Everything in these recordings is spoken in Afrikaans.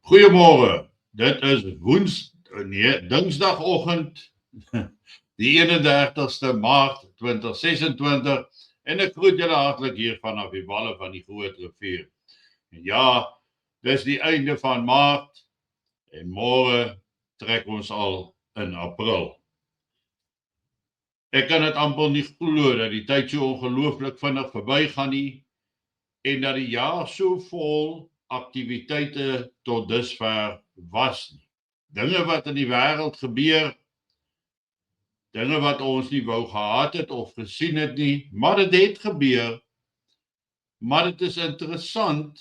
Goeiemôre. Dit is Dinsdagoggend, die 31ste Maart 2026 en ek groet julle hartlik hier vanaf die walle van die Groot Rivier. En ja, dis die einde van Maart en môre trek ons al in April. Ek kan dit amper nie glo dat die tyd so ongelooflik vinnig verbygaan nie en dat die jaar so vol aktiwiteite tot dusver was nie. Dinge wat in die wêreld gebeur, dinge wat ons nie wou gehad het of gesien het nie, maar dit het gebeur. Maar dit is interessant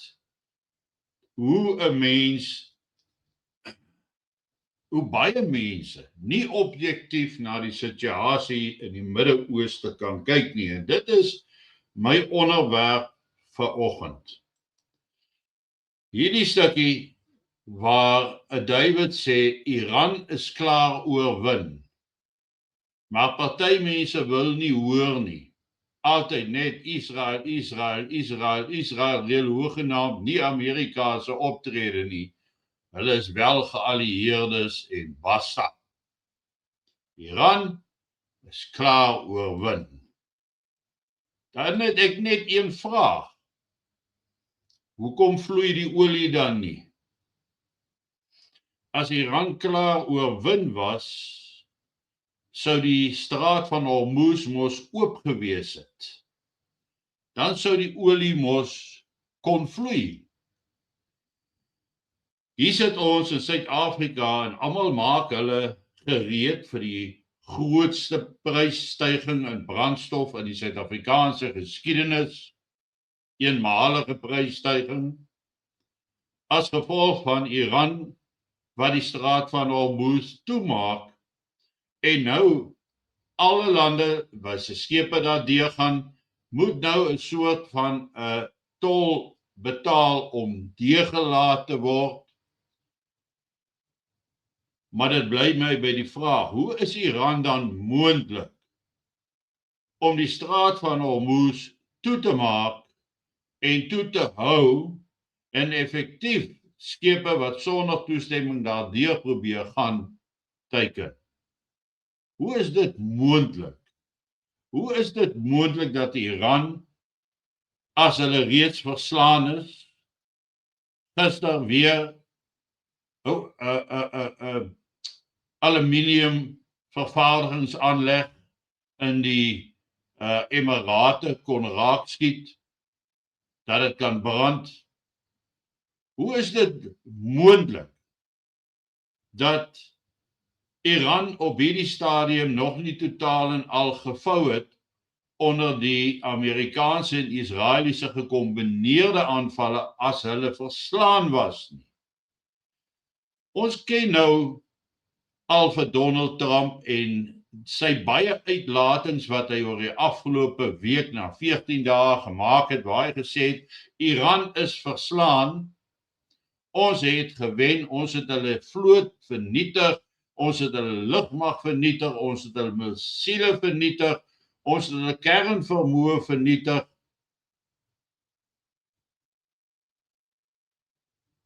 hoe baie mense nie objektief na die situasie in die Midde-Ooste kan kyk nie. En dit is my onderwerp vanoggend. Hierdie stukkie waar David sê Iran is klaar oorwin. Maar party mense wil nie hoor nie. Altyd net Israel, deel hoegenaamd nie Amerika se optrede nie. Hulle is wel geallieerdes en basta. Iran is klaar oorwin. Dan het ek net een vraag. Hoekom vloei die olie dan nie? As Iran klaar oorwin was, sou die straat van Hormuz mos oop gewees het. Dan sou die olie mos kon vloei. Hier sit ons in Suid-Afrika en almal maak hulle gereed vir die grootste prysstyging in brandstof in die Suid-Afrikaanse geskiedenis. Eenmalige prysstyging as gevolg van Iran wat die straat van Hormuz toemaak en nou alle lande wat se skepe daar deur gaan moet nou 'n soort van 'n tol betaal om deurgelaat te word. Maar dit bly my by die vraag, hoe is Iran dan moontlik om die straat van Hormuz toe te maak en toe te hou en effektief skepe wat sonder toestemming daardeur probeer gaan teiken. Hoe is dit moontlik? Hoe is dit moontlik dat Iran, as hulle reeds verslaan is, gister weer aluminium vervaardigingsaanleg in die Emirate kon raakskiet, dat dit kan brand? Hoe is dit moontlik dat Iran op hierdie stadium nog nie totaal en al gevou het onder die Amerikaanse en Israeliese gekombineerde aanvalle as hulle verslaan was nie? Ons ken nou al vir Donald Trump en sy baie uitlatings wat hy oor die afgelope week na 14 dae gemaak het, waar hy gesê het, Iran is verslaan, ons het gewen, ons het hulle vloot vernietig, ons het hulle lugmag vernietig, ons het hulle missiele vernietig, ons het hulle kernvermoë vernietig.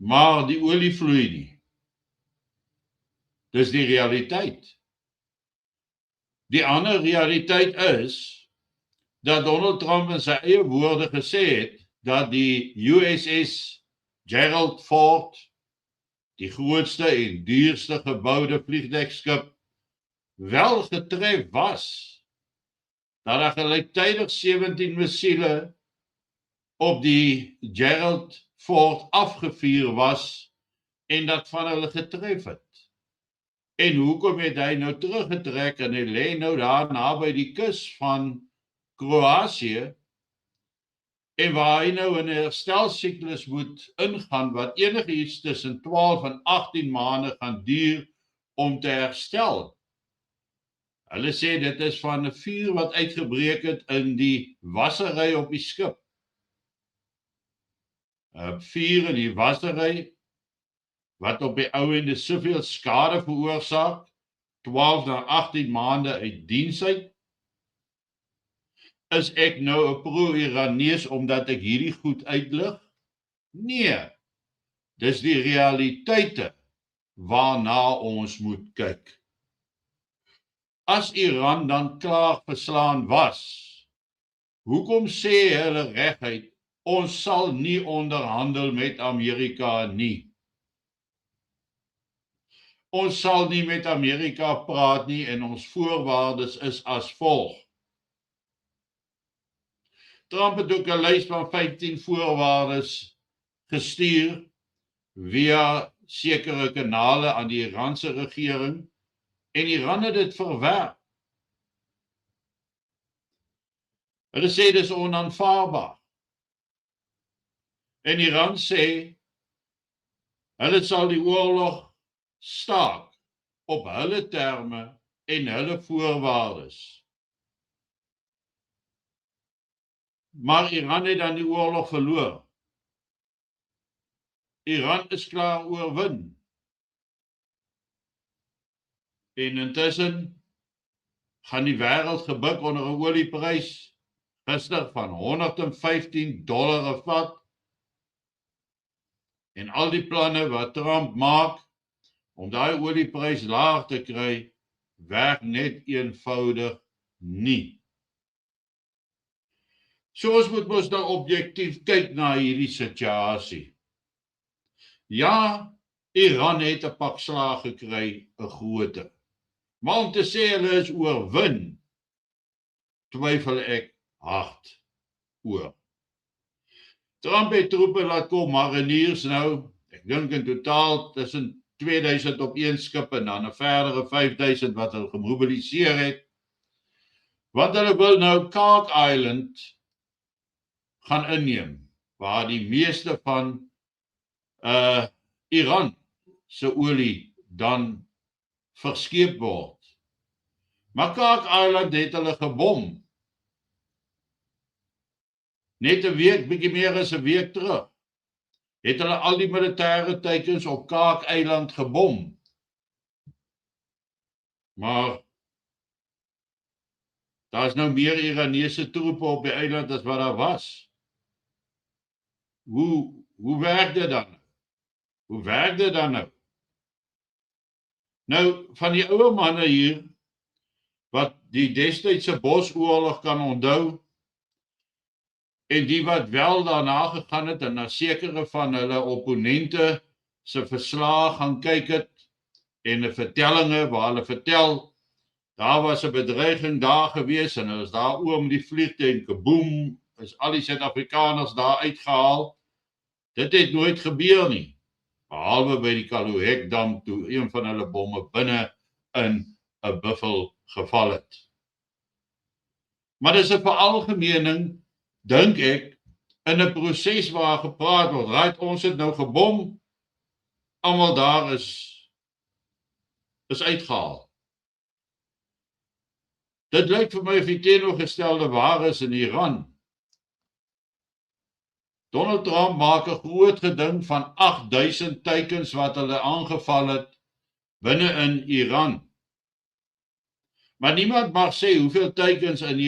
Maar die olie vloei nie. Dis die realiteit. Die ander realiteit is dat Donald Trump in sy eie woorde gesê het dat die USS Gerald Ford, die grootste en duurste gebouwde vliegdekskip, wel getref was, dat daar gelyktydig 17 missiele op die Gerald Ford afgevuur was en dat van hulle getref het. En hoekom het hy nou teruggetrek en hy lê nou daar naby die kus van Kroatië en waar hy nou in 'n herstelsiklus moet ingaan wat enigiets tussen 12 en 18 maande gaan duur om te herstel. Hulle sê dit is van 'n vuur wat uitgebreek het in die wassery op die skip. 'n Vuur in die wassery wat op die ou ende soveel skade veroorsaak, 12 na 18 maande uit diens uit. Is ek nou 'n pro-Iranees omdat ek hierdie goed uitlig? Nee. Dis die realiteite waarna ons moet kyk. As Iran dan klaar verslaan was, hoekom sê hulle reguit, ons sal nie onderhandel met Amerika nie? Ons sal nie met Amerika praat nie en ons voorwaardes is as volg. Trump het ook 'n lys van 15 voorwaardes gestuur via sekere kanale aan die Iranse regering en Iran het dit verwerp. Hulle sê dis onaanvaarbaar. En Iran sê hulle sal die oorlog staak op hulle terme en hulle voorwaardes. Maar Iran het dan die oorlog verloor. Iran is klaar oorwin. En intussen gaan die wêreld gebuk onder 'n olieprys gister van $115 'n vat. En al die planne wat Trump maak om daai olieprys laag te kry, werk net eenvoudig nie. So ons moet mos nou objektief kyk na hierdie situasie. Ja, Iran het 'n pak slaag gekry, 'n groote. Maar om te sê hulle is oorwin, twyfel ek hard oor. Trump het troepe laat kom, mariniers nou, ek dink in totaal tussen 2000 op een skip en dan 'n verdere 5000 wat hulle gemobiliseer het. Want hulle wil nou Cook Island gaan inneem, waar die meeste van Iran se olie dan verskeep word. Maar Cook Island het hulle gebom. Net 'n week, bietjie meer as 'n week terug, het hulle al die militêre teikens op Cook Eiland gebom. Maar daar is nou meer Iranese troepe op die eiland as wat daar was. Hoe werk dit dan? Hoe werk dit dan nou? Nou, van die ouer manne hier, wat die destydse Bosoorlog kan onthou, en die wat wel daarna gegaan het en na sekere van hulle opponente se verslae gaan kyk het, en 'n vertellinge waar hulle vertel, daar was 'n bedreiging daar gewees, en hulle is daar oor met die vliegtuig, kaboom, is al die Suid-Afrikaners daar uitgehaal. Dit het nooit gebeur nie, behalwe by die Kalohekdam, toe een van hulle bomme binne in 'n buffel geval het. Maar dis 'n veralgemening, dink ek, in 'n proses waar gepraat word, right, ons het nou gebom, almal daar is uitgehaal. Dit lyk vir my of die teenoorgestelde waar is in Iran. Donald Trump maak 'n groot geding van 8000 teikens wat hulle aangeval het binne in Iran. Maar niemand mag sê hoeveel teikens in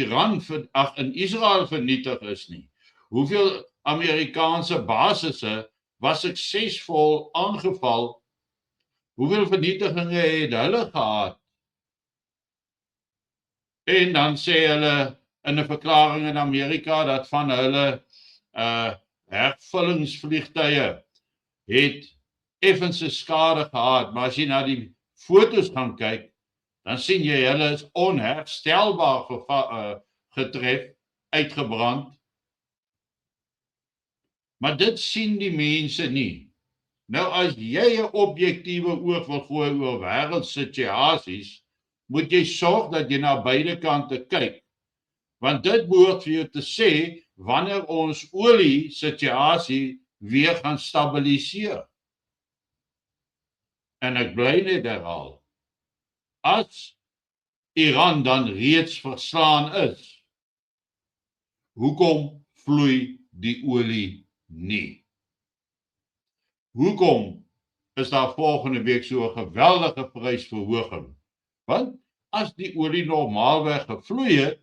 in Israel vernietig is nie. Hoeveel Amerikaanse basisse was suksesvol aangeval? Hoeveel vernietigings het hulle gehad? En dan sê hulle in 'n verklaring in Amerika dat van hulle hervullingsvliegtuie het effense skade gehad, maar as jy na die foto's gaan kyk, dan sien jy hulle is onherstelbaar getref, uitgebrand. Maar dit sien die mense nie. Nou as jy 'n objektiewe oog wil gooi oor wêreldsituasies, moet jy sorg dat jy na beide kante kyk. Want dit behoort vir jou te sê wanneer ons olie situasie weer gaan stabiliseer. En ek bly net herhaal, as Iran dan reeds verslaan is, hoekom vloei die olie nie? Hoekom is daar volgende week so 'n geweldige prysverhoging? Want as die olie normaalweg gevloei het,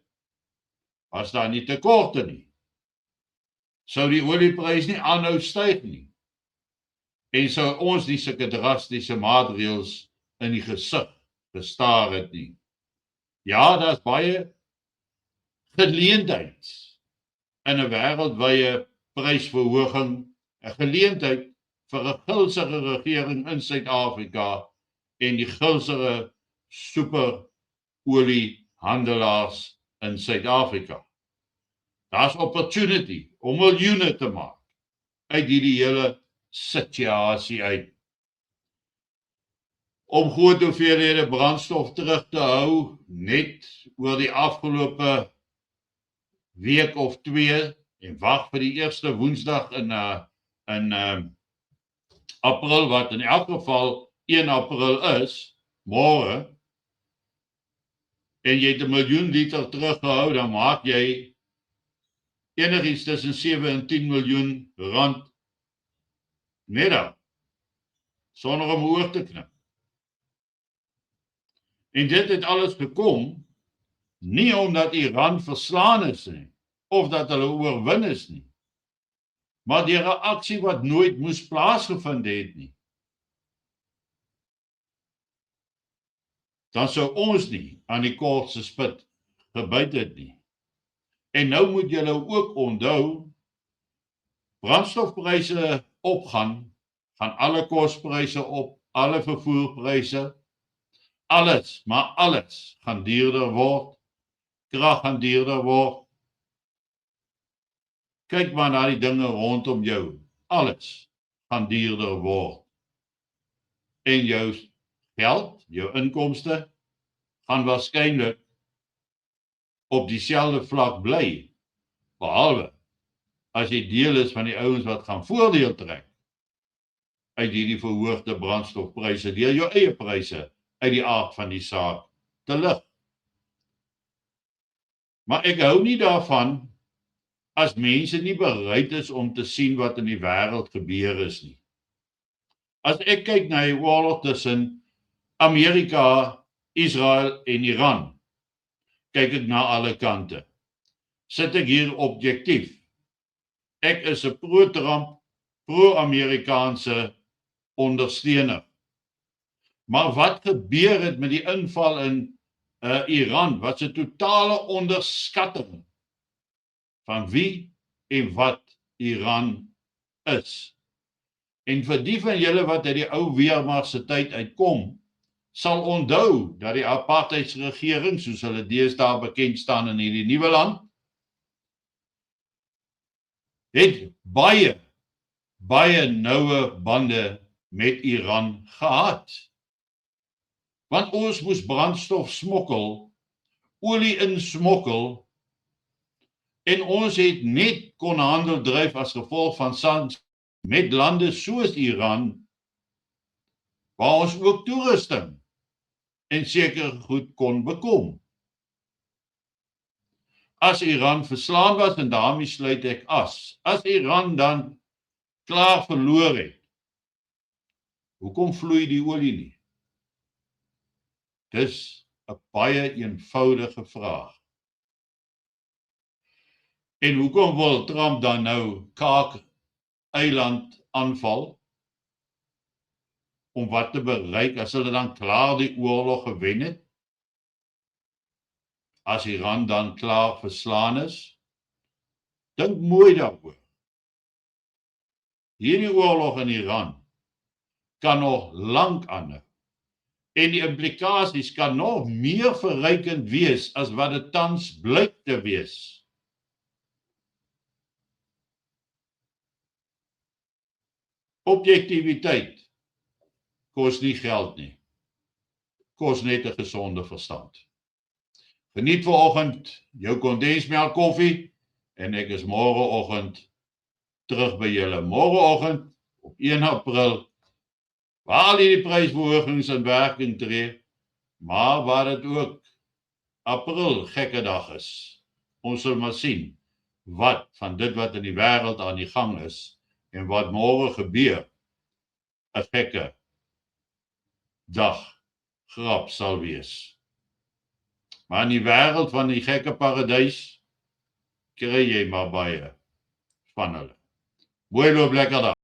was daar nie tekorte nie. Sou die olieprys nie aanhou styg nie. En sou ons nie sulke drastiese maatreëls in die gesig gestaar het nie. Ja, daar's baie geleentheid in 'n wêreldwye prysverhoging, 'n geleentheid vir 'n gulsige regering in Suid-Afrika en die gulsige superoliehandelaars in Suid-Afrika. Daar's opportunity om miljoene te maak uit hierdie hele situasie uit. Om groot hoeveelhede brandstof terug te hou, net oor die afgelope week of 2 en wag vir die eerste Woensdag in April, wat in elk geval 1 April is, môre, en jy het 'n miljoen liter teruggehou, dan maak jy enigiets tussen 7 en 10 miljoen rand net daar, sonder om oor te knip. En dit het alles gekom, nie omdat Iran verslaan is nie, of dat hulle oorwin is nie, maar deur 'n aksie wat nooit moes plaasgevind het nie. Dan sou ons nie aan die kortste spit gebyt het nie. En nou moet julle ook onthou, brandstofpryse opgaan, gaan alle kospryse op, alle vervoerpryse, alles, maar alles gaan duurder word, krag gaan duurder word. Kyk maar na die dinge rondom jou, alles gaan duurder word. En jou geld, jou inkomste, gaan waarskynlik op dieselfde vlak bly, behalwe as jy deel is van die ouens wat gaan voordeel trek uit hierdie verhoogde brandstofpryse, deur jou eie pryse uit die aard van die saak te lig. Maar ek hou nie daarvan as mense nie bereid is om te sien wat in die wêreld gebeur is nie. As ek kyk na die oorlog tussen Amerika, Israel en Iran, kyk ek na alle kante. Sit ek hier objektief. Ek is 'n pro-Trump, pro-Amerikaanse ondersteuner. Maar wat gebeur het met die inval in Iran? Wat 'n totale onderskatting van wie en wat Iran is. En vir die van julle wat uit die ou Weermacht se tyd uitkom, sal onthou dat die apartheidsregering, soos hulle deesdae bekend staan in hierdie nuwe land, het baie noue bande met Iran gehad. Want ons moes brandstof smokkel, olie insmokkel, en ons het net kon handel dryf as gevolg van sanksies met lande soos Iran, waar ons ook toerusting en sekere goed kon bekom. As Iran verslaan was, en daarmee sluit ek as Iran dan klaar verloor het, hoekom vloei die olie nie? Dis 'n baie eenvoudige vraag. En hoekom wil Trump dan nou Kaak-eiland aanval? Om wat te bereik as hulle dan klaar die oorlog gewen het? As Iran dan klaar verslaan is? Dink mooi daaroor. Hierdie oorlog in Iran kan nog lank aanhou. En die implikasies kan nog meer verrykend wees as wat dit tans blyk te wees. Objektiviteit kos nie geld nie. Kos net 'n gesonde verstand. Geniet vanoggend jou kondensmelk koffie en ek is môreoggend terug by julle. Môreoggend op 1 April, waar die prysverhogings in werking tree, maar waar dit ook April gekke dag is. Ons sal maar sien wat van dit wat in die wêreld aan die gang is en wat môre gebeur 'n gekke dag grap sal wees. Maar in die wêreld van die gekke paradys kry jy maar baie van hulle. Mooi loop lekker daar.